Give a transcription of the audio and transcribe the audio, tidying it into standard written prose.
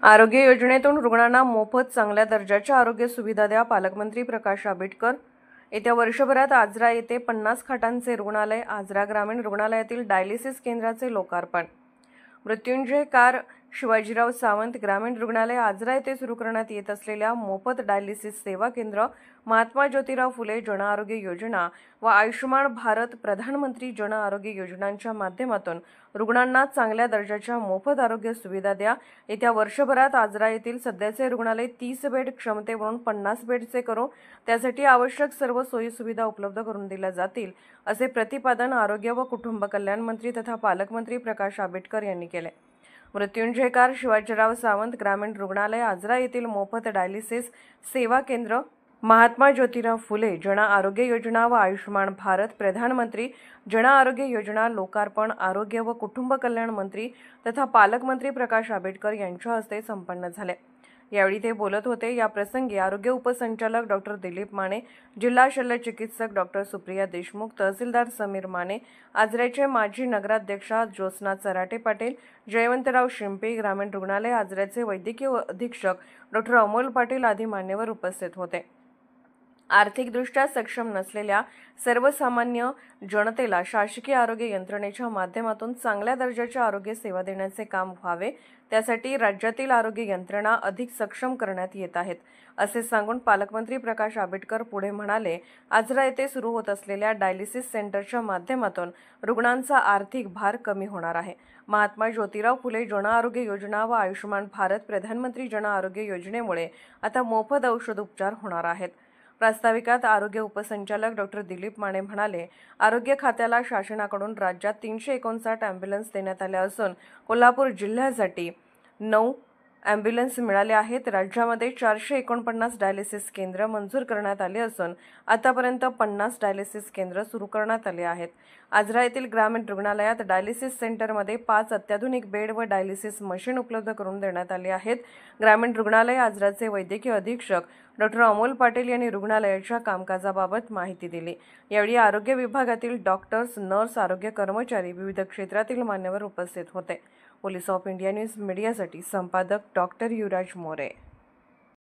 आरोग्य योजनेतून रुग्णांना मोफत चांगल्या दर्जाच्या आरोग्य सुविधा द्या. पालकमंत्री प्रकाश आंबेडकर. येत्या वर्षभरात आजरा येथे 50 खाटांचे रुग्णालय. आजरा ग्रामीण रुग्णालयातील डायलिसिस केंद्राचे लोकार्पण. मृत्युंजय कार शिवाजीराव सावंत ग्रामीण रुग्णालय आजरा येथे सुरू करण्यात येत असलेल्या मोफत डायलिसिस सेवा केंद्र, महात्मा ज्योतिराव फुले जन आरोग्य योजना व आयुष्यमान भारत प्रधानमंत्री जन आरोग्य योजनांच्या माध्यमातून रुग्णांना चांगल्या दर्जाच्या मोफत आरोग्य सुविधा द्या. येत्या वर्षभरात आजरा येथील सध्याचे रुग्णालय 30 बेड क्षमतेवरून 50 बेडचे करू. त्यासाठी आवश्यक सर्व सोयी सुविधा उपलब्ध करून दिल्या जातील, असे प्रतिपादन आरोग्य व कुटुंब कल्याण मंत्री तथा पालकमंत्री प्रकाश आंबेडकर यांनी केले. मृत्युंजय कार शिवाजीराव सावंत ग्रामीण रुग्णालय आजरा येथील मोफत डायलिसिस सेवा केंद्र, महात्मा ज्योतिराव फुले जन आरोग्य योजना व आयुष्यमान भारत प्रधानमंत्री जन आरोग्य योजना लोकार्पण आरोग्य व कुटुंब कल्याण मंत्री तथा पालकमंत्री प्रकाश आंबेडकर यांच्या हस्ते संपन्न झाले. यावेळी ते बोलत होते. या प्रसंगी आरोग्य उपसंचालक डॉक्टर दिलीप माने, जिल्हा शल्य चिकित्सक डॉक्टर सुप्रिया देशमुख, तहसीलदार समीर माने, आजऱ्याचे माजी नगराध्यक्षा ज्योत्स्ना चराटे पाटील, जयवंतराव शिंपे, ग्रामीण रुग्णालय आजऱ्याचे वैद्यकीय अधीक्षक डॉक्टर अमोल पाटील आदी मान्यवर उपस्थित होते. आर्थिकदृष्ट्या सक्षम नसलेल्या सर्वसामान्य जनतेला शासकीय आरोग्य यंत्रणेच्या माध्यमातून चांगल्या दर्जाच्या आरोग्य सेवा देण्याचे काम व्हावे, त्यासाठी राज्यातील आरोग्य यंत्रणा अधिक सक्षम करण्यात येत आहेत, असे सांगून पालकमंत्री प्रकाश आंबेडकर पुढे म्हणाले. आजरा येथे सुरू होत असलेल्या डायलिसिस सेंटरच्या माध्यमातून रुग्णांचा आर्थिक भार कमी होणार आहे. महात्मा ज्योतिराव फुले जन आरोग्य योजना व आयुष्यमान भारत प्रधानमंत्री जन आरोग्य योजनेमुळे आता मोफत औषध उपचार होणार आहेत. प्रास्ताविकात आरोग्य उपसंचालक डॉक्टर दिलीप माने म्हणाले, आरोग्य खात्याला शासनाकडून राज्यात 359 ॲम्ब्युलन्स देण्यात आल्या असून कोल्हापूर जिल्ह्यासाठी 9 ॲम्ब्युलन्स मिळाले आहेत. राज्यामध्ये 449 डायलिसिस केंद्र मंजूर करण्यात आले असून आतापर्यंत 50 डायलिसिस केंद्र सुरू करण्यात आले आहेत. आजरा येथील ग्रामीण रुग्णालयात डायलिसिस सेंटरमध्ये 5 अत्याधुनिक बेड व डायलिसिस मशीन उपलब्ध करून देण्यात आले आहेत. ग्रामीण रुग्णालय आजराचे वैद्यकीय अधीक्षक डॉक्टर अमोल पाटील यांनी रुग्णालयाच्या कामकाजाबाबत माहिती दिली. यावेळी आरोग्य विभागातील डॉक्टर्स, नर्स, आरोग्य कर्मचारी, विविध क्षेत्रातील मान्यवर उपस्थित होते. पोलीस ऑफ इंडिया न्यूज मीडियासाठी संपादक डॉक्टर युवराज मोरे.